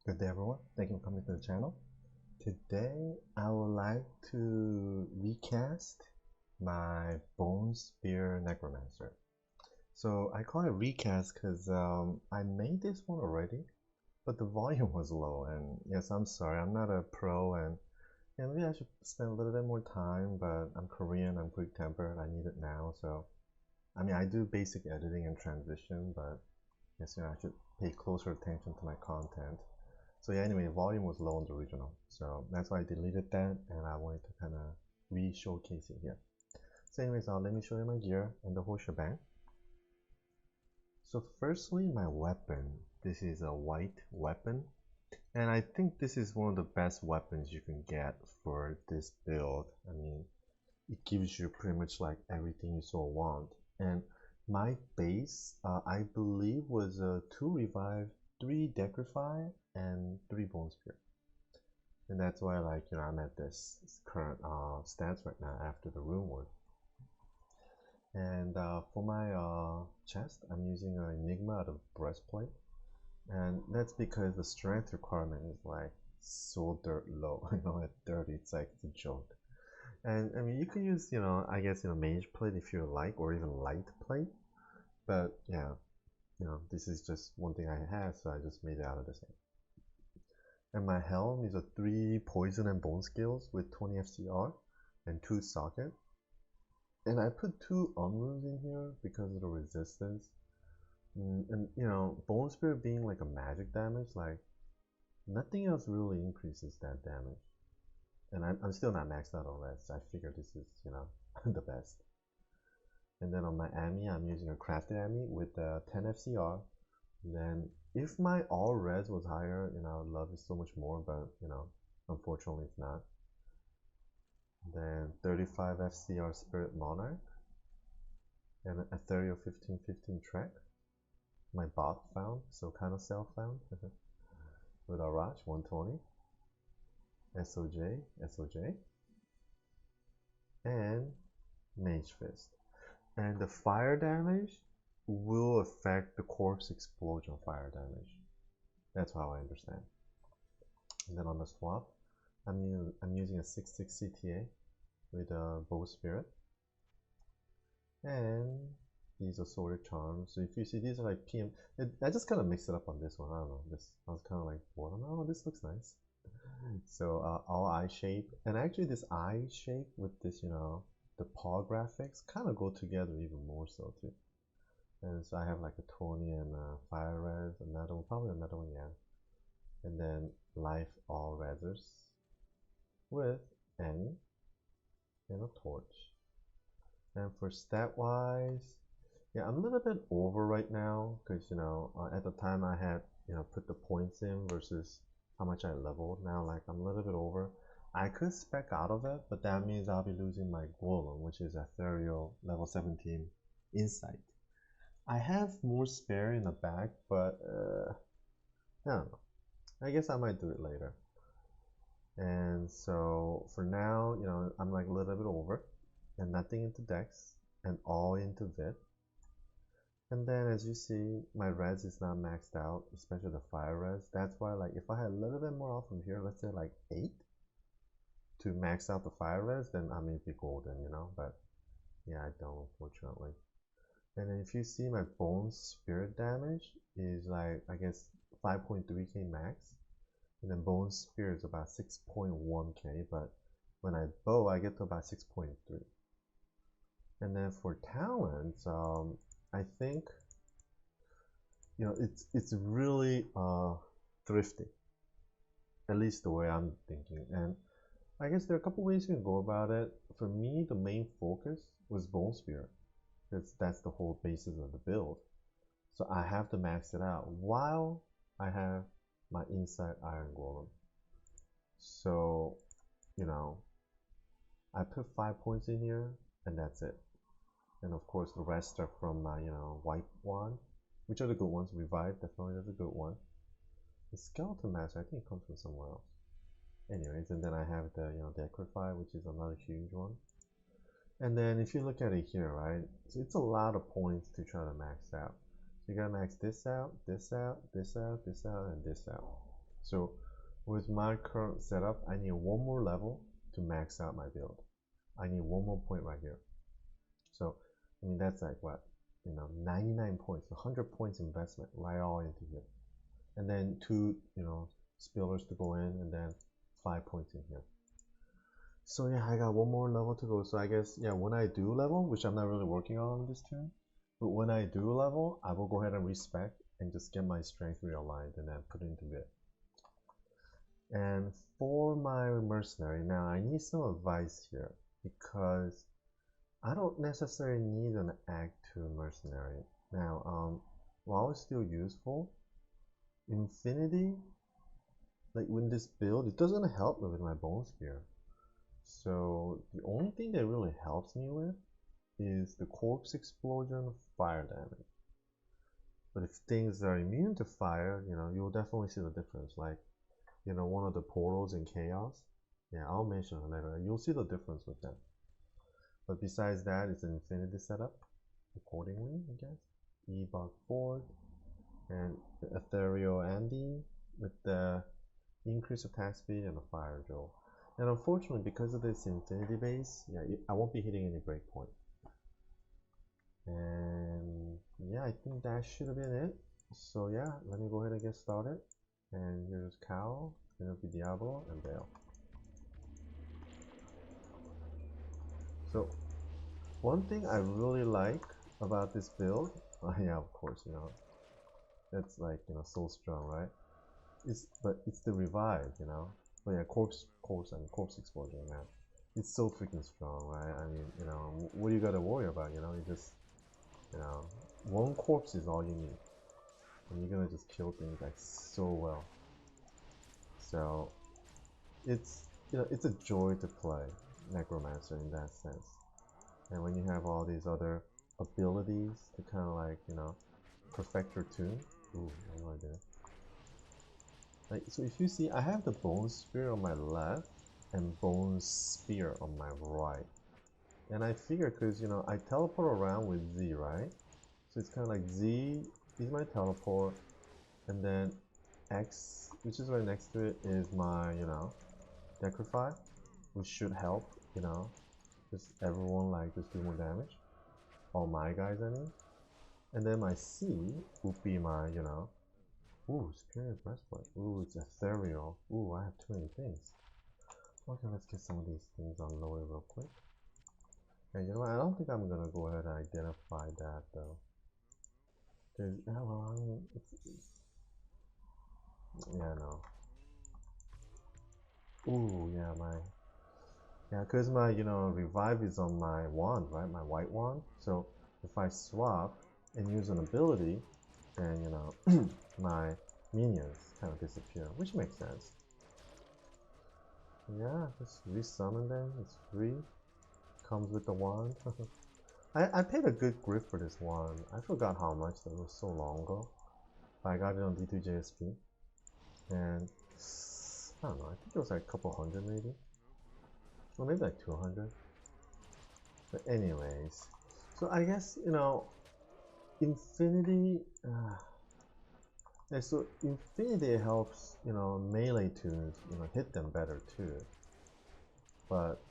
Good day everyone, thank you for coming to the channel. Today I would like to recast my Bone Spear Necromancer. So I call it recast because I made this one already, but the volume was low, and yes, I'm sorry, I'm not a pro, and maybe I should spend a little bit more time, but I'm Korean, I'm quick tempered, I need it now. So I mean, I do basic editing and transition, but yes, I should pay closer attention to my content. So yeah, anyway, volume was low on the original, so that's why I deleted that, and I wanted to kind of re-showcase it here. So anyways, let me show you my gear and the whole shebang. So firstly, my weapon. This is a white weapon, and I think this is one of the best weapons you can get for this build. I mean, it gives you pretty much like everything you so want. And my base, I believe, was 2 revive, 3 decrify, and 3 bone spear. And that's why, like, I'm at this current stats right now after the rune work. And for my chest, I'm using an Enigma out of breastplate, and that's because the strength requirement is like so dirt low. At 30, it's like it's a joke. And I mean, you can use, I guess, mage plate if you like, or even light plate. But yeah, this is just one thing I have, so I just made it out of the same. And my helm is a 3 poison and bone skills with 20 FCR and 2 socket. And I put 2 unrunes in here because of the resistance. And bone spirit being like a magic damage, like nothing else really increases that damage. And I'm still not maxed out on rest. So I figure this is, the best. And then on my Ami, I'm using a crafted Ami with 10 FCR. And then if my all res was higher, I would love it so much more, but unfortunately it's not. Then 35 FCR Spirit Monarch and a 30 or 15 track. My bot found, so kind of self found with Arash 120, SOJ, and Mage Fist. And the fire damage will affect the corpse explosion fire damage. That's how I understand. And then on the swap, I'm using a 6/6 CTA with a bow spirit, and these are sorted charms. So if you see, these are like PM. I just kind of mixed it up on this one. I don't know. I was kind of like bored. Oh, this looks nice. So all eye shape, and actually this eye shape with this, the paw graphics kind of go together even more so too. And so I have like a 20 and fire res, another one, probably another one, yeah. And then life all resers with Annie and a torch. And for stat wise, yeah, I'm a little bit over right now because at the time I had put the points in versus how much I leveled. Now like I'm a little bit over. I could spec out of it, but that means I'll be losing my golem, which is ethereal level 17 insight. I have more spare in the back, but I don't know. I guess I might do it later. And so for now, I'm like a little bit over, and nothing into Dex, and all into Vit. And then as you see, my res is not maxed out, especially the fire res. That's why, like, if I had a little bit more off from here, let's say like 8 to max out the fire res, then I may be golden, but yeah, I don't, unfortunately. And then if you see, my bone spirit damage is like, I guess 5.3k max, and then bone spirit is about 6.1k, but when I bow, I get to about 6.3. And then for talents, I think it's really thrifty, at least the way I'm thinking. And I guess there are a couple ways you can go about it. For me, the main focus was bone spirit, because that's the whole basis of the build. So I have to max it out while I have my inside iron golem. So I put 5 points in here, and that's it. And of course, the rest are from my white one, which are the good ones. Revive definitely is a good one. The skeleton master, I think it comes from somewhere else. Anyways, and then I have the Decrify, which is another huge one. And then if you look at it here, right, so it's a lot of points to try to max out. So you gotta max this out, this out, this out, this out, and this out. So with my current setup, I need one more level to max out my build. I need one more point right here. So, I mean, that's like what? 99 points, 100 points investment right all into here. And then 2, spillers to go in, and then 5 points in here. So yeah, I got one more level to go. So I guess, yeah, when I do level, which I'm not really working on this turn, but when I do level, I will go ahead and respec and just get my strength realigned and then put it into bit. And for my mercenary, now I need some advice here because I don't necessarily need an Act 2 mercenary. Now, while it's still useful, Infinity, like when this build, it doesn't help me with my bone spear. So the only thing that really helps me with is the corpse explosion fire damage. But if things are immune to fire, you'll definitely see the difference. Like, one of the portals in Chaos. Yeah, I'll mention it later. You'll see the difference with them. But besides that, it's an Infinity setup accordingly, I guess. E-Bug Ford and the Ethereal Andy with the increased attack speed and the fire drill. And unfortunately, because of this Infinity base, yeah, I won't be hitting any breakpoint. And yeah, I think that should have been it. So yeah, let me go ahead and get started. And here's Cal, gonna be Diablo, and Bale. So one thing I really like about this build, yeah, of course, that's like, so strong, right? But it's the revive, But yeah, corpse explosion, man. It's so freaking strong, right? I mean, what do you gotta worry about, You just, one corpse is all you need. And you're gonna just kill things like so well. So, it's a joy to play Necromancer in that sense. And when you have all these other abilities to kind of like, perfect your tune. Ooh, what do I do? Like, so if you see, I have the bone spear on my left and bone spear on my right. And I figure, because, I teleport around with Z, right? So it's kind of like Z is my teleport, and then X, which is right next to it, is my, Necrify, which should help, just everyone like just do more damage. All my guys, I mean. And then my C would be my, ooh, Superior Breastplate. Ooh, it's ethereal. Ooh, I have too many things. Okay, let's get some of these things unloaded real quick. And you know what? I don't think I'm gonna go ahead and identify that though. Cause, yeah, well, I mean, yeah, no. Ooh, yeah, cause my, revive is on my wand, right? My white wand. So if I swap and use an ability, then, my minions kind of disappear, which makes sense. Yeah, just resummon them. It's free. Comes with the wand. I paid a good grip for this wand. I forgot how much. That was so long ago. But I got it on D2JSP. And I don't know. I think it was like a couple hundred maybe. Or maybe like 200. But anyways. So I guess, Infinity... and so Infinity helps, melee tunes, hit them better too. But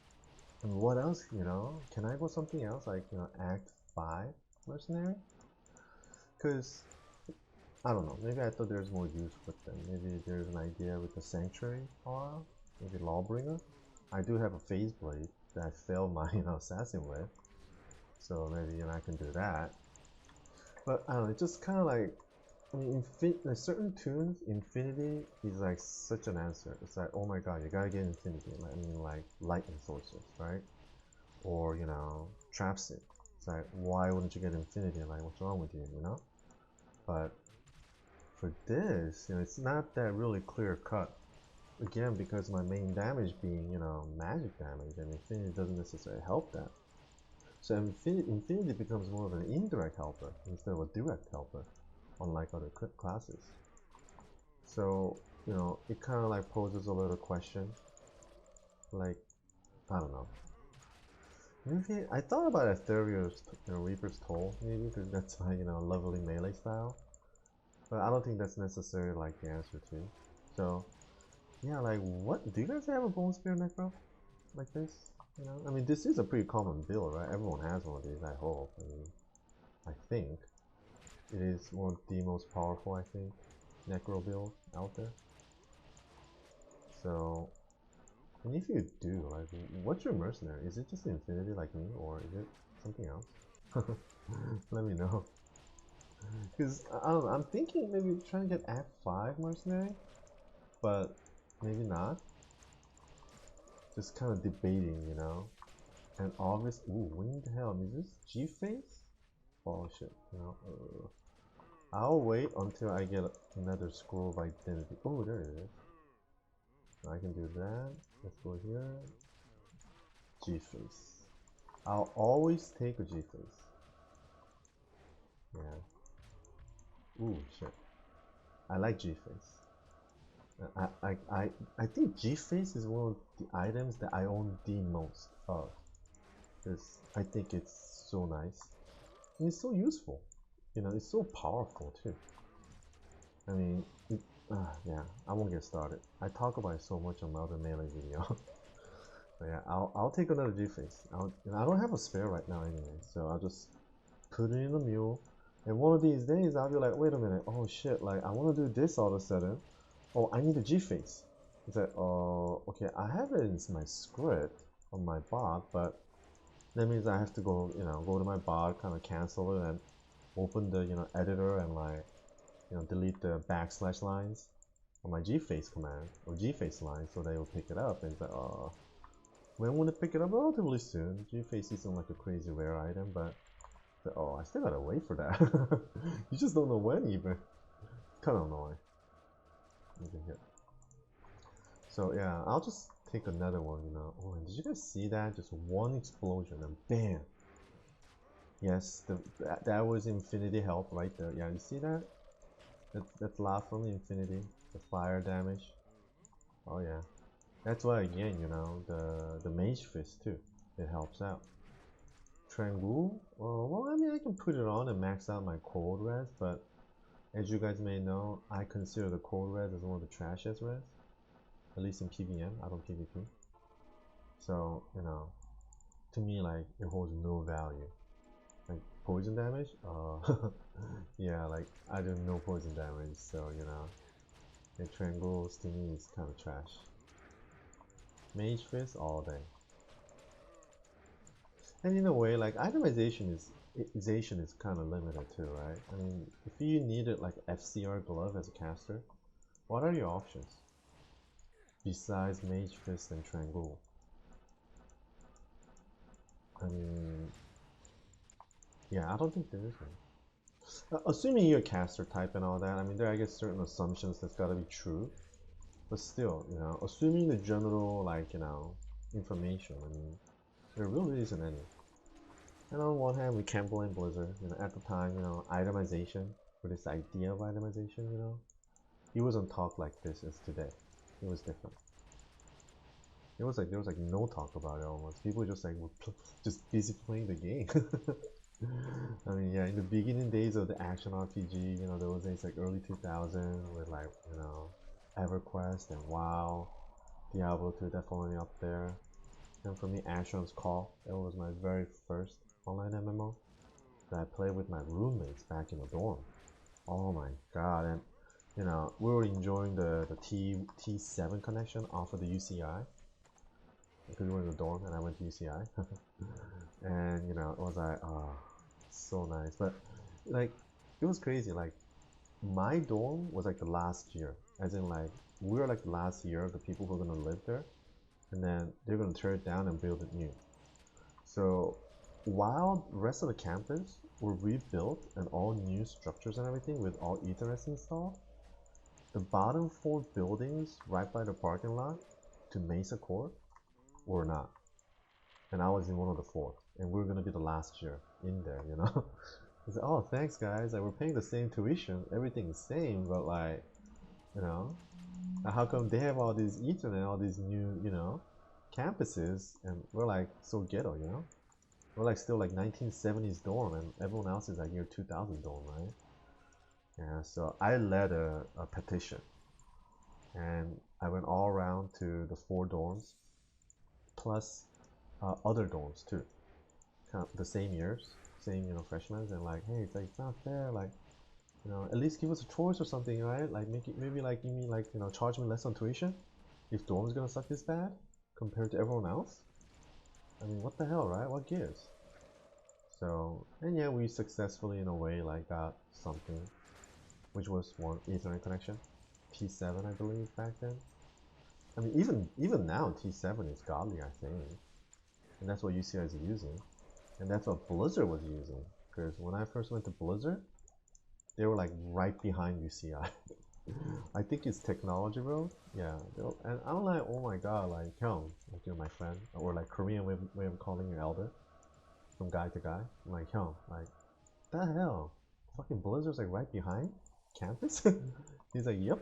what else, Can I go something else like, Act 5 Mercenary? Because, I don't know, maybe I thought there's more use with them. Maybe there's an idea with the Sanctuary aura, maybe Lawbringer. I do have a Phase Blade that I failed my, assassin with. So maybe, I can do that. But, I don't know, it's just kind of like, I mean, in certain tunes, Infinity is like such an answer. It's like, oh my god, you gotta get Infinity. I mean, like lightning sources, right? Or, traps it. It's like, why wouldn't you get Infinity? Like, what's wrong with you, But for this, it's not that really clear cut. Again, because my main damage being, magic damage, and Infinity doesn't necessarily help that. So Infinity becomes more of an indirect helper instead of a direct helper, unlike other classes. So, it kind of like poses a little question. Like, I don't know. Maybe I thought about Ethereal's, Reaper's Toll, maybe, because that's like, lovely melee style. But I don't think that's necessarily like the answer to. So yeah, like what? Do you guys have a Bone Spear Necro like this? You know, I mean, this is a pretty common build, right? Everyone has one of these. I hope. I mean, I think it is one of the most powerful, I think, Necro build out there. So, and if you do, like, what's your mercenary? Is it just Infinity like me, or is it something else? Let me know. Because I don't know, I'm thinking maybe trying to get at 5 mercenary, but maybe not. Just kind of debating, you know. And obvious. Ooh, winged helm. Is this G face? Oh shit, you know. I'll wait until I get another scroll of identity. Oh, there it is. I can do that. Let's go here. G face. I'll always take a G face. Yeah. Ooh, shit. I like G face. I think G face is one of the items that I own the most of. Because I think it's so nice. And it's so useful. You know, it's so powerful too. I mean, yeah, I won't get started. I talk about it so much on my other melee video. But yeah, I'll take another G-Face. I don't have a spare right now anyway, so I'll just put it in the mule. And one of these days, I'll be like, wait a minute, oh shit, like I want to do this all of a sudden. Oh, I need a G-Face. It's like, oh, okay, I have it in my script on my bot, but that means I have to go, you know, go to my bot, kind of cancel it, and open the, you know, editor and like, you know, delete the backslash lines on my G-Face command or G-Face line, so they will pick it up. And it's like, oh, when will it pick it up? Relatively soon. G-Face isn't like a crazy rare item, but oh, I still gotta wait for that. You just don't know when even. Kind of annoying. So yeah, I'll just take another one, you know. Oh, and did you guys see that? Just one explosion and bam. Yes, that was Infinity Health right there. Yeah, you see that? That's lot from Infinity. The fire damage. Oh yeah. That's why again, you know, the Mage Fist too. It helps out. Tranquil? Well, I mean, I can put it on and max out my cold res, but as you guys may know, I consider the cold res as one of the trashiest res. At least in PvM, I don't PvP. So, you know, to me, like, it holds no value. Like, poison damage? Yeah, like, I do no poison damage, so, you know, the Tranquils to me is kind of trash. Mage Fist all day. And in a way, like itemization is kind of limited too, right? I mean, if you needed like FCR glove as a caster, what are your options besides Mage Fist and Tranquil? I mean, yeah, I don't think there is one. Assuming you're a caster type and all that, I mean, there are I guess certain assumptions that's gotta be true, but still, you know, assuming the general like you know information, I mean, there really isn't any. And on one hand, we can't blame Blizzard. You know, at the time, you know, itemization, or this idea of itemization, you know, it wasn't talked like this as today. It was different. It was like there was like no talk about it almost. People just like were just busy playing the game. I mean, yeah, in the beginning days of the action RPG, you know, there was these like early 2000 with like you know, EverQuest and WoW, Diablo 2 definitely up there. And for me, Asheron's Call, it was my very first online MMO that I played with my roommates back in the dorm. Oh my god, and you know, we were enjoying the T7 connection off of the UCI because we were in the dorm and I went to UCI. And you know, it was like, oh, so nice. But like, it was crazy. Like, my dorm was like the last year, as in like we were like the last year of the people who were gonna live there, and then they're gonna tear it down and build it new. So while the rest of the campus were rebuilt and all new structures and everything with all Ethernets installed, the bottom 4 buildings right by the parking lot to Mesa Court were not. And I was in one of the 4. And we were gonna be the last year in there, you know? It's like, oh, thanks guys, like, we're paying the same tuition, everything's the same, but like, you know, how come they have all these Ethernet, all these new, you know, campuses, and we're like so ghetto, you know? We're like still like 1970s dorm, and everyone else is like year 2000 dorm, right? Yeah, so I led a petition and I went all around to the 4 dorms, plus other dorms too. Kind of the same years, same freshmen, and like, hey, it's like it's not fair. Like, at least give us a choice or something, right? Like, make it maybe like give me like charge me less on tuition if dorm's gonna suck this bad compared to everyone else. I mean, what the hell, right? What gives? So, and yeah, we successfully in a way like got something, which was one Ethernet connection, T7 I believe back then. I mean, even now T7 is godly, I think, and that's what UCI is using, and that's what Blizzard was using. Because when I first went to Blizzard, they were like right behind UCI. I think it's technology road. Yeah, and I'm like, oh my god, like, like you're my friend, or like Korean way of calling you elder, from guy to guy. I'm like, like, the hell, fucking Blizzard's like right behind campus. He's like, yep.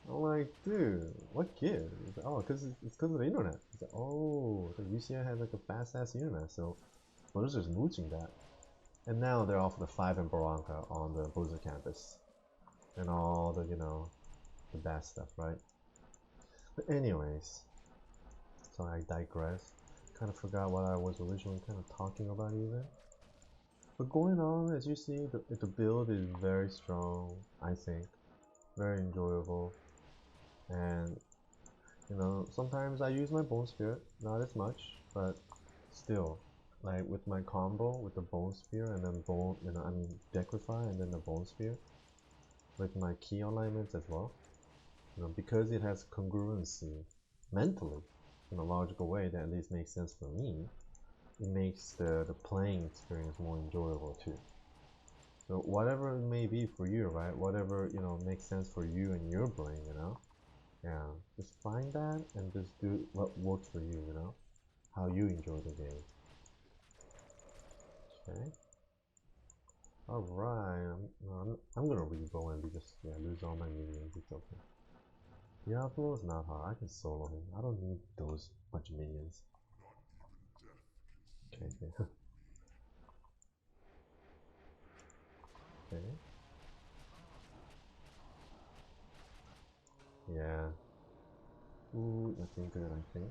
I'm like, dude, what kid? He's like, oh, it's because of the internet. He's like, oh, the UCI has like a fast ass internet, so Blizzard's mooching that. And now they're off the 5 in Barranca on the Blizzard campus, and all the the bad stuff, right? But anyways, so I digress. Kind of forgot what I was originally kind of talking about even. But going on, as you see, the build is very strong, I think. Very enjoyable. And, sometimes I use my Bone Spear, not as much, but still. Like with my combo, with the Bone Spear and then Decrify and then the Bone Spear. With my key alignments as well. Because it has congruency mentally in a logical way that at least makes sense for me, it makes the playing experience more enjoyable too. So whatever it may be for you, right? Whatever makes sense for you and your brain, yeah, just find that and just do what works for you, how you enjoy the game. Okay. All right. I'm gonna re-roll and just lose all my minions. It's okay. Diablo is not hard. I can solo him. I don't need those bunch of minions. Okay. Okay. Yeah. Ooh, looking good, I think.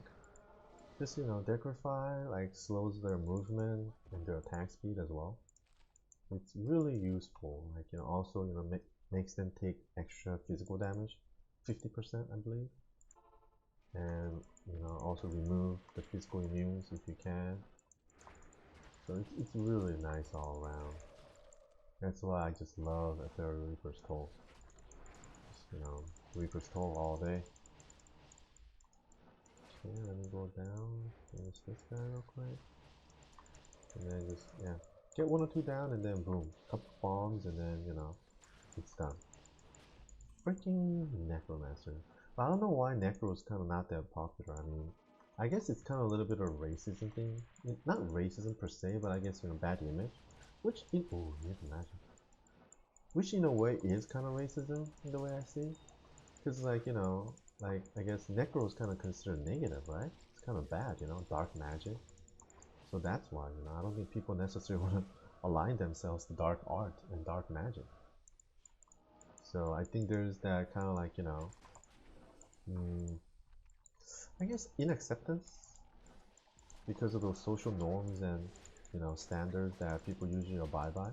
Just, Decrify, like, slows their movement and their attack speed as well. It's really useful. Like, also, makes them take extra physical damage. 50%, I believe. And, also remove the physical immunes if you can. So it's really nice all around. That's why I just love Ethereal Reaper's Toll. Just, Reaper's Toll all day. Okay, let me go down, finish this guy real quick. And then just, get 1 or 2 down and then boom. Couple bombs and then, it's done. Freaking Necromancer. But I don't know why Necro is kind of not that popular. I mean, I guess it's kind of a little bit of a racism thing. Not racism per se, but I guess, bad image. Which, ooh, magic. Which in a way is kind of racism in the way I see. Because like, like I guess Necro is kind of considered negative, right? It's kind of bad, dark magic. So that's why, I don't think people necessarily want to align themselves to dark art and dark magic. So I think there's that kind of like, I guess inacceptance because of those social norms and, standards that people usually abide by.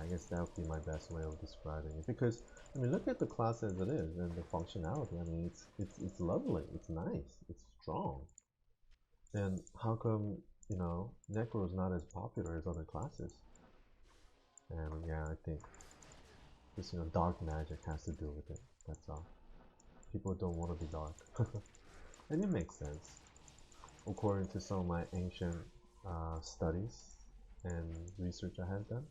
I guess that would be my best way of describing it. Because I mean, look at the class as it is and the functionality. I mean, it's lovely, it's nice, it's strong. Then how come Necro is not as popular as other classes? And yeah, I think this dark magic has to do with it. That's all. People don't want to be dark, and it makes sense according to some of my ancient studies and research I have done.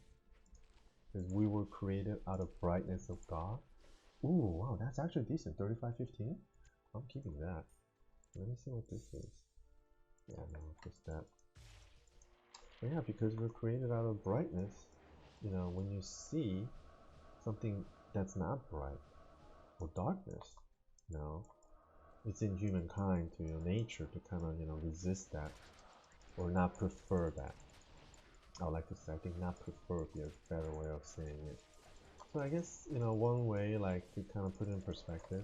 Because we were created out of brightness of God. Ooh, wow, that's actually decent. 3515? I'm keeping that. Let me see what this is. Yeah, no, just that. But yeah, because we're created out of brightness, when you see something that's not bright or darkness, it's in humankind to nature to kind of resist that or not prefer that. I would like to say, I think not prefer would be a better way of saying it. So I guess, you know, one way like to kind of put it in perspective,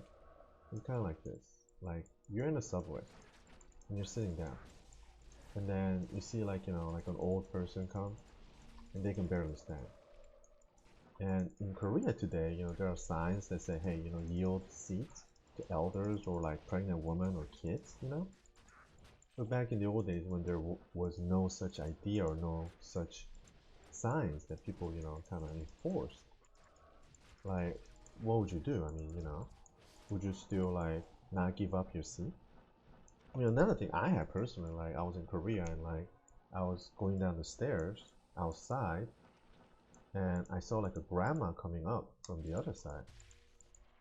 it's kind of like this. Like you're in a subway and you're sitting down, and then you see like, you know, like an old person come and they can barely stand. And in Korea today, you know, there are signs that say, hey, you know, yield seats to elders or like pregnant women or kids, you know. But back in the old days when there was no such idea or no such signs that people, you know, kind of enforced, like, what would you do? I mean, you know, would you still like not give up your seat? I mean, another thing I had personally, like, I was in Korea and like I was going down the stairs outside, and I saw like a grandma coming up from the other side,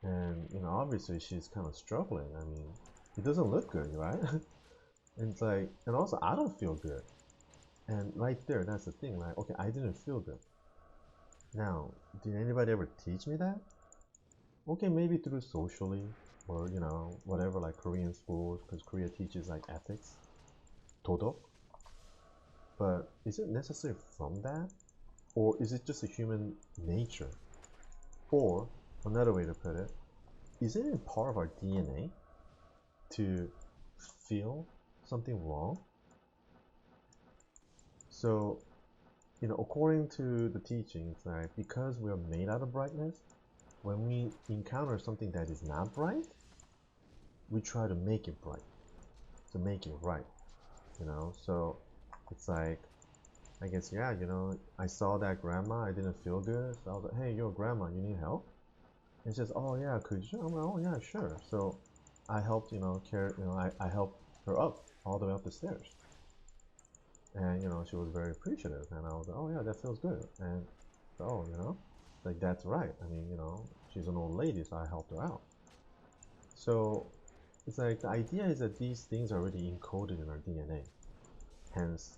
and you know, obviously she's kind of struggling. I mean, it doesn't look good, right? And it's like, and also I don't feel good. And right there, that's the thing. Like, okay, I didn't feel good. Now, did anybody ever teach me that? Okay, maybe through socially or you know whatever, like Korean schools, because Korea teaches like ethics, 도덕. But is it necessary from that, or is it just a human nature? Or another way to put it, is it part of our DNA to feel something wrong? So, you know, according to the teachings, like because we are made out of brightness, when we encounter something that is not bright, we try to make it bright, to make it right, you know. So it's like, I guess, yeah, you know, I saw that grandma, I didn't feel good, so I was like, hey, yo, grandma, you need help? And she says, oh yeah, could you? I'm like, oh yeah, sure. So I helped, you know, I helped her up all the way up the stairs. And you know, she was very appreciative, and I was like, oh yeah, that feels good. And oh, you know, like that's right. I mean, you know, she's an old lady, so I helped her out. So it's like the idea is that these things are already encoded in our DNA. Hence,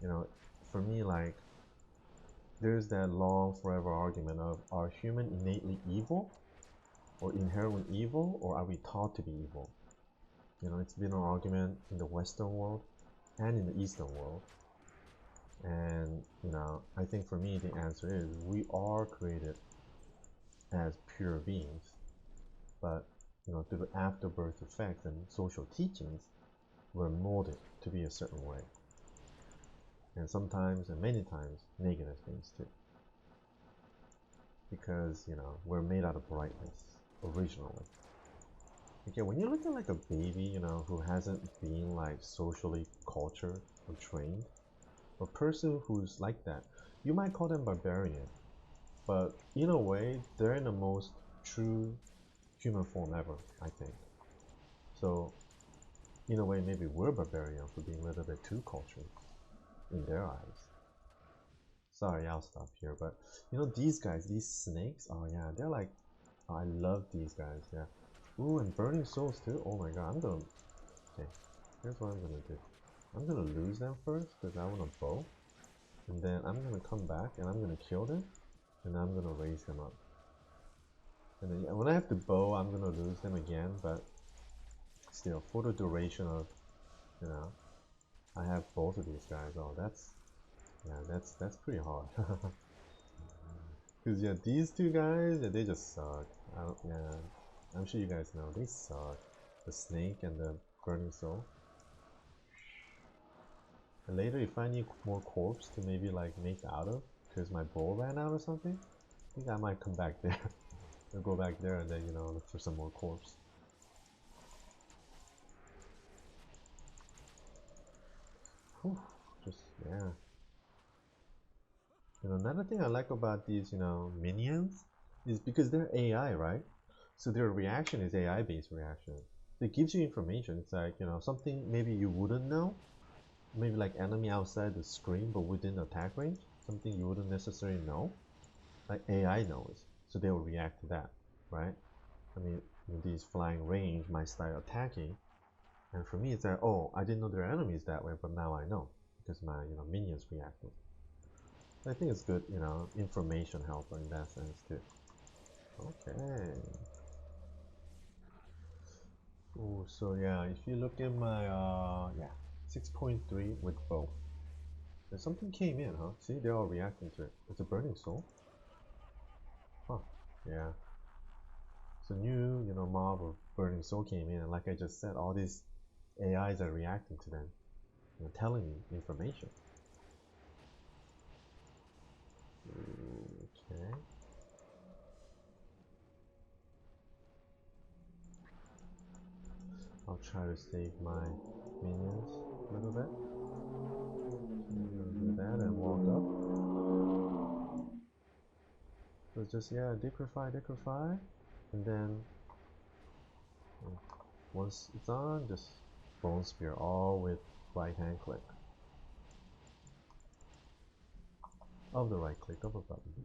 you know, for me, like there's that long forever argument of, are humans innately evil or inherently evil, or are we taught to be evil? You know, it's been an argument in the Western world and in the Eastern world. And, you know, I think for me, the answer is we are created as pure beings, but, you know, through the afterbirth effects and social teachings, we're molded to be a certain way. And sometimes, and many times, negative things too. Because, you know, we're made out of brightness originally. Okay, when you look at like a baby, you know, who hasn't been like socially cultured or trained, a person who's like that, you might call them barbarian, but in a way, they're in the most true human form ever, I think. So, in a way, maybe we're barbarian for being a little bit too cultured in their eyes. Sorry, I'll stop here, but you know, these guys, these snakes, oh yeah, they're like, oh, I love these guys, yeah. Ooh, and burning souls too, oh my god, I'm gonna, okay, here's what I'm gonna do. I'm gonna lose them first, because I want a bow, and then I'm gonna come back, and I'm gonna kill them, and I'm gonna raise them up. And then yeah, when I have the bow, I'm gonna lose them again, but still, for the duration of, you know, I have both of these guys, oh, yeah, that's pretty hard. Because, yeah, these two guys, yeah, they just suck. Yeah, I'm sure you guys know, they suck. The snake and the burning soul. And later, if I need more corpse to maybe, like, make out of, because my bow ran out or something, I think I might come back there. I'll go back there and then, you know, look for some more corpse. Whew, just, yeah. You know, another thing I like about these, you know, minions is because they're AI, right? So their reaction is AI-based reaction. It gives you information. It's like, you know, something maybe you wouldn't know, maybe like enemy outside the screen but within attack range, something you wouldn't necessarily know, like AI knows, so they will react to that, right? I mean, these flying range might start attacking, and for me it's like, oh, I didn't know there are enemies that way, but now I know because my, you know, minions reacted. I think it's good, you know, information helper in that sense too. Okay. Oh, so yeah, if you look at my yeah, 6.3 with bow. There's something came in, huh? See, they're all reacting to it. It's a burning soul. Huh. Yeah. So new, mob of burning soul came in, and like I just said, all these AIs are reacting to them, telling me information. Okay. I'll try to save my minions a little bit. I'm gonna do that and walk up. So just, yeah, decryfy, and then once it's on, just bone spear, all with right hand click of the right click of a button.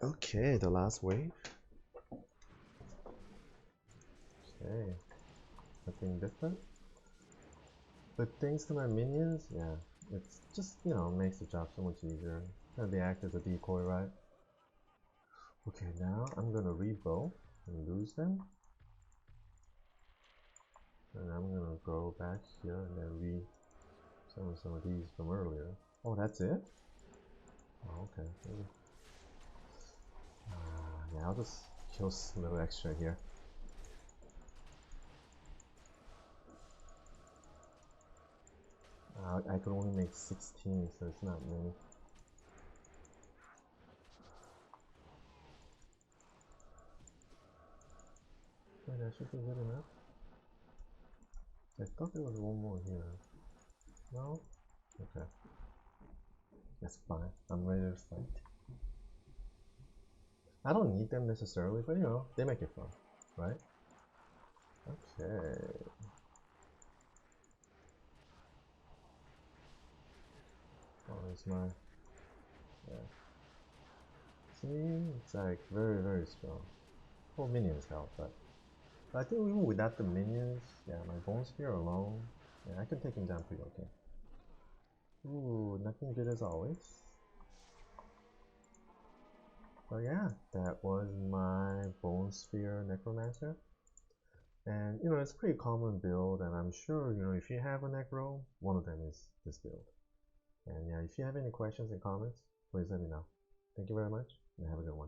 Okay, the last wave. Okay, nothing different. But thanks to my minions, yeah, it's just, makes the job so much easier. They act as a decoy, right? Okay, now I'm gonna rebow and lose them. And I'm gonna go back here and then re-summon some of these from earlier. Oh, that's it? Oh, okay. Yeah, I'll just kill a little extra here. I could only make 16, so it's not many. Okay, that should be good enough. I thought there was one more here. No? Okay. That's fine. I'm ready to fight. I don't need them necessarily, but they make it fun, right? Okay. Oh, there's my... Yeah. See? It's like very, very strong. Well, minions help, but I think even without the minions, yeah, my bone spear alone, yeah, I can take him down pretty okay. Ooh, nothing good as always. So yeah, that was my bone spear necromancer. And it's a pretty common build, and I'm sure if you have a necro, one of them is this build. And yeah, if you have any questions and comments, please let me know. Thank you very much, and have a good one.